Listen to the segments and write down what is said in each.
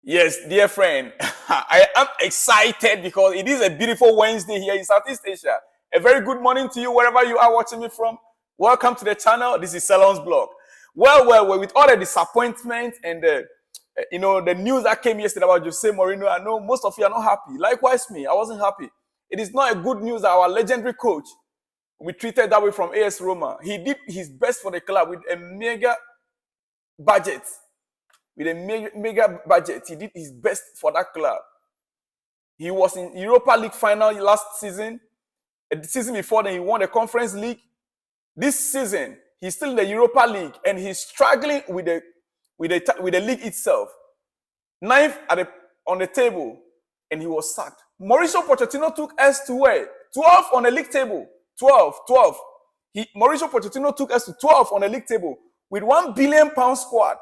Yes, dear friend, I am excited because it is a beautiful Wednesday here in Southeast Asia. A very good morning to you wherever you are watching me from. Welcome to the channel. This is Salon's blog. Well, with all the disappointment and the news that came yesterday about Jose Mourinho, I know most of you are not happy. Likewise me, I wasn't happy. It is not a good news that our legendary coach we treated that way from AS Roma. He did his best for the club with a mega budget. With a mega budget, he did his best for that club. He was in Europa League final last season. The season before then, he won the Conference League. This season, he's still in the Europa League, and he's struggling with the league itself. Ninth on the table, and he was sacked. Mauricio Pochettino took us to where? 12 on the league table. 12. Mauricio Pochettino took us to 12 on the league table with £1 billion squad.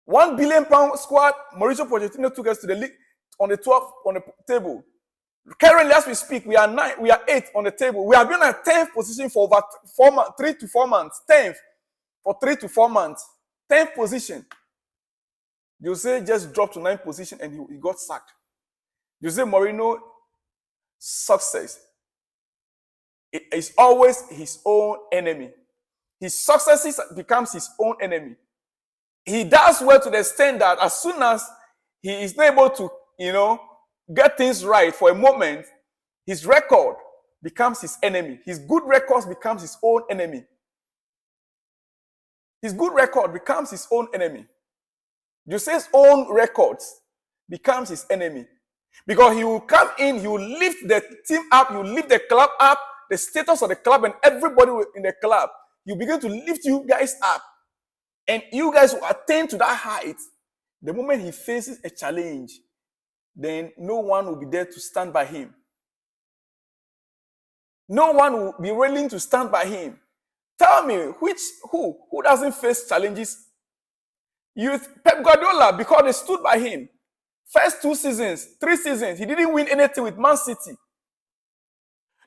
£1 billion squad. Mauricio Pochettino took us to the league on the 12th on the table. Currently, as we speak, we are 8th on the table. We have been at 10th position for over 3 to 4 months. 10th for 3 to 4 months. 10th position. Jose just dropped to 9th position and he got sacked. Jose Mourinho success is always his own enemy. His successes becomes his own enemy. He does well to the extent that as soon as he is not able to, get things right for a moment, his record becomes his enemy. His good records becomes his own enemy. His good record becomes his own enemy. Jose's own records becomes his enemy. Because he will come in, he will lift the team up, he will lift the club up, the status of the club and everybody in the club. You begin to lift you guys up. And you guys will attain to that height. The moment he faces a challenge, then no one will be there to stand by him. No one will be willing to stand by him. Tell me, who doesn't face challenges? Pep Guardiola, because they stood by him. First 2 seasons, 3 seasons, he didn't win anything with Man City.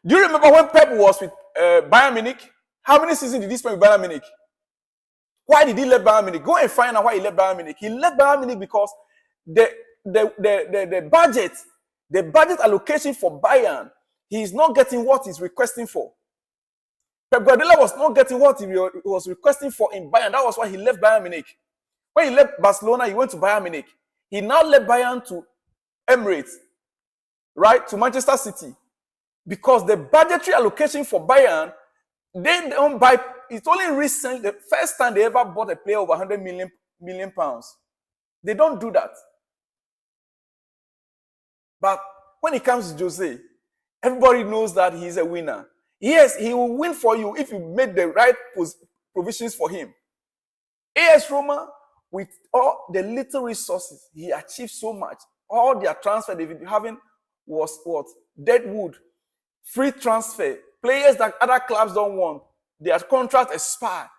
Do you remember when Pep was with Bayern Munich? How many seasons did he spend with Bayern Munich? Why did he let Bayern Munich? Go and find out why he let Bayern Munich. He let Bayern Munich because the budget allocation for Bayern, he is not getting what he's requesting for. Pep Guardiola was not getting what he was requesting for in Bayern. That was why he left Bayern Munich. When he left Barcelona, he went to Bayern Munich. He now left Bayern to Emirates, right, to Manchester City. Because the budgetary allocation for Bayern, they don't buy. It's only recent, the first time they ever bought a player over 100 million pounds. They don't do that. But when it comes to Jose, everybody knows that he's a winner. Yes, he will win for you if you made the right provisions for him. AS Roma, with all the little resources, he achieved so much. All their transfer they've been having was what? Deadwood. Free transfer. Players that other clubs don't want. Their contract expired.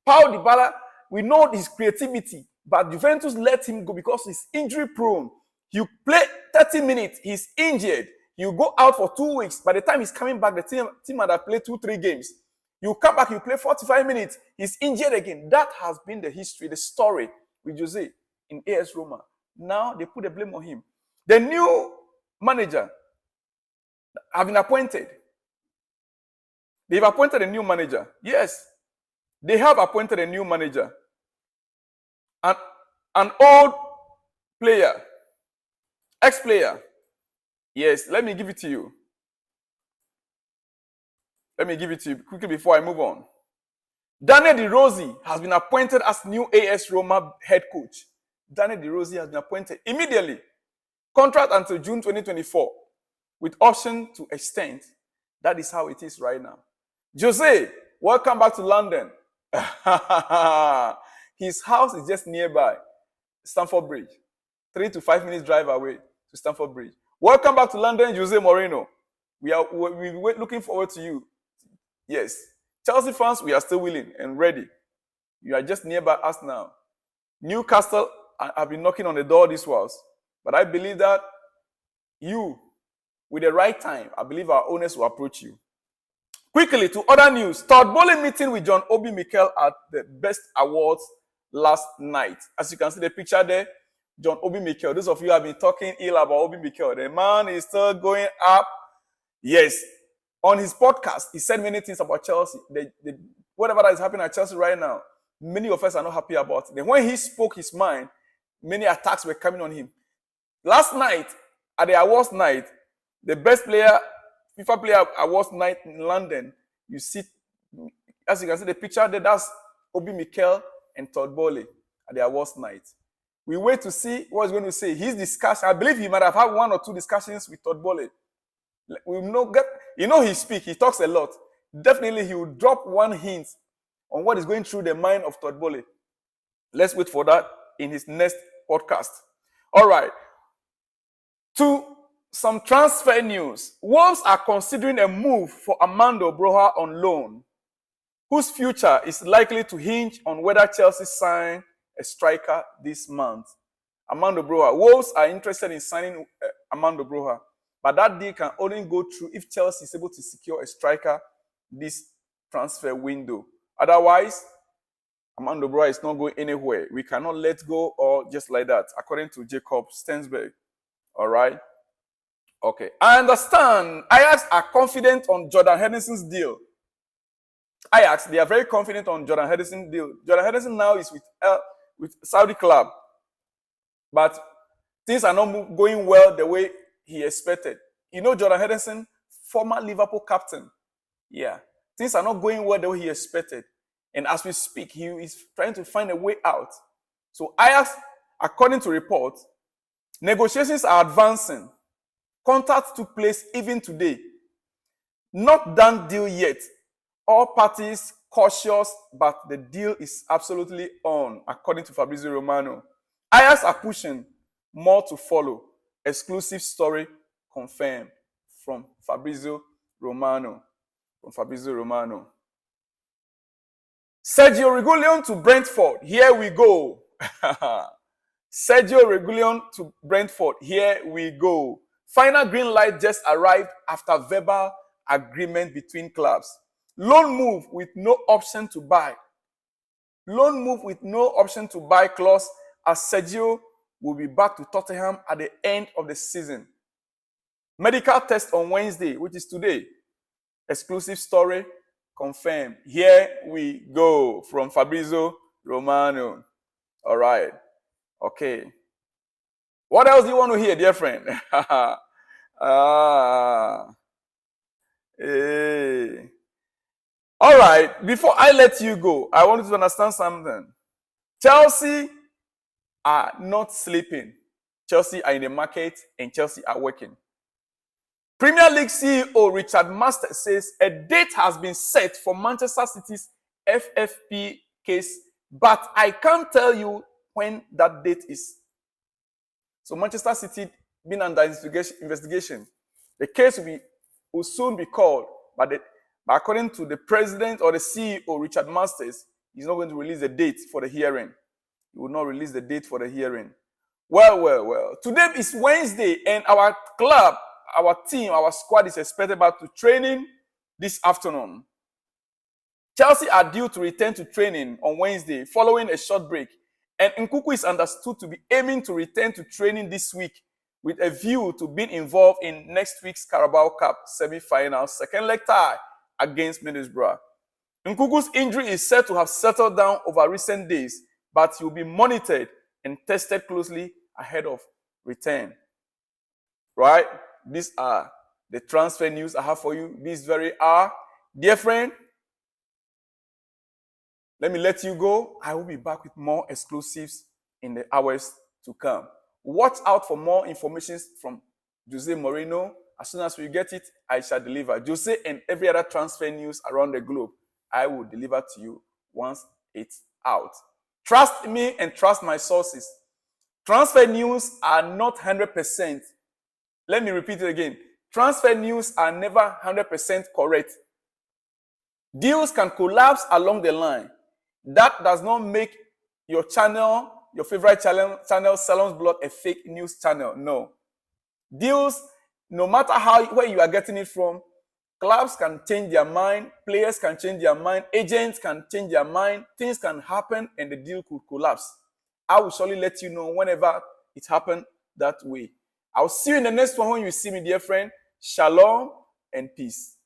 Paul Dybala, we know his creativity, but Juventus let him go because he's injury prone. You play 30 minutes, he's injured. You go out for 2 weeks. By the time he's coming back, the team might have played 2-3 games. You come back, you play 45 minutes, he's injured again. That has been the history, the story with Jose in AS Roma. Now they put the blame on him. The new manager have been appointed. They've appointed a new manager. Yes, they have appointed a new manager. An old player, ex-player. Yes, let me give it to you. Let me give it to you quickly before I move on. Daniel De Rossi has been appointed as new AS Roma head coach. Daniel De Rossi has been appointed immediately. Contract until June 2024 with option to extend. That is how it is right now. Jose, welcome back to London. His house is just nearby, Stamford Bridge. 3 to 5 minutes drive away to Stamford Bridge. Welcome back to London, Jose Mourinho. We're looking forward to you. Yes. Chelsea fans, we are still willing and ready. You are just nearby us now. Newcastle, I've been knocking on the door this was. But I believe that you, with the right time, I believe our owners will approach you. Quickly, to other news. Todd Boehly meeting with John Obi Mikel at the Best Awards last night. As you can see the picture there, John Obi Mikel. Those of you have been talking ill about Obi Mikel. The man is still going up. Yes. On his podcast, he said many things about Chelsea. Whatever that is happening at Chelsea right now, many of us are not happy about it. Then when he spoke his mind, many attacks were coming on him. Last night, at the awards night, the best player, FIFA player awards night in London, you see, as you can see the picture there, that's Obi Mikel and Todd Boehly at the awards night. We wait to see what he's going to say. His discussion, I believe he might have had 1 or 2 discussions with Todd Boehly. We know, he talks a lot. Definitely he will drop one hint on what is going through the mind of Todd Boehly. Let's wait for that in his next podcast. All right. To some transfer news. Wolves are considering a move for Armando Broja on loan, whose future is likely to hinge on whether Chelsea sign a striker this month. Armando Broja. Wolves are interested in signing Armando Broja, but that deal can only go through if Chelsea is able to secure a striker this transfer window. Otherwise, Armando Broja is not going anywhere. We cannot let go or just like that, according to Jacob Stensberg. All right? Okay. I understand Ajax are confident on Jordan Henderson's deal. Ajax, they are very confident on Jordan Henderson's deal. Jordan Henderson now is with Saudi club. But things are not going well the way he expected. You know Jordan Henderson, former Liverpool captain. Yeah. Things are not going well the way he expected. And as we speak, he is trying to find a way out. So Ajax, according to reports, negotiations are advancing. Contact took place even today. Not done deal yet. All parties cautious, but the deal is absolutely on, according to Fabrizio Romano. Ajax are pushing, more to follow. Exclusive story confirmed from Fabrizio Romano. Sergio Reguilon to Brentford. Here we go. Sergio Reguilon to Brentford. Here we go. Final green light just arrived after verbal agreement between clubs. Loan move with no option to buy. Loan move with no option to buy clause, as Sergio will be back to Tottenham at the end of the season. Medical test on Wednesday, which is today. Exclusive story confirmed. Here we go from Fabrizio Romano. All right. Okay. What else do you want to hear, dear friend? Hey. All right. Before I let you go, I want you to understand something. Chelsea are not sleeping. Chelsea are in the market and Chelsea are working. Premier League CEO Richard Masters says a date has been set for Manchester City's FFP case, but I can't tell you when that date is. So Manchester City being under investigation. The case will soon be called, but according to the president or the CEO, Richard Masters, he's not going to release a date for the hearing. He will not release the date for the hearing. Well. Today is Wednesday, and our club, our team, our squad is expected back to training this afternoon. Chelsea are due to return to training on Wednesday following a short break. And Nkunku is understood to be aiming to return to training this week with a view to being involved in next week's Carabao Cup semi-final second leg tie against Middlesbrough. Nkunku's injury is said to have settled down over recent days, but he will be monitored and tested closely ahead of return. Right? These are the transfer news I have for you this very hour. Dear friend, let me let you go. I will be back with more exclusives in the hours to come. Watch out for more information from Jose Mourinho. As soon as we get it, I shall deliver. Jose and every other transfer news around the globe, I will deliver to you once it's out. Trust me and trust my sources. Transfer news are not 100%. Let me repeat it again. Transfer news are never 100% correct. Deals can collapse along the line. That does not make your channel, your favorite channel, Salon's Blood, a fake news channel. No. Deals, no matter where you are getting it from, clubs can change their mind, players can change their mind, agents can change their mind, things can happen and the deal could collapse. I will surely let you know whenever it happened that way. I'll see you in the next one when you see me, dear friend. Shalom and peace.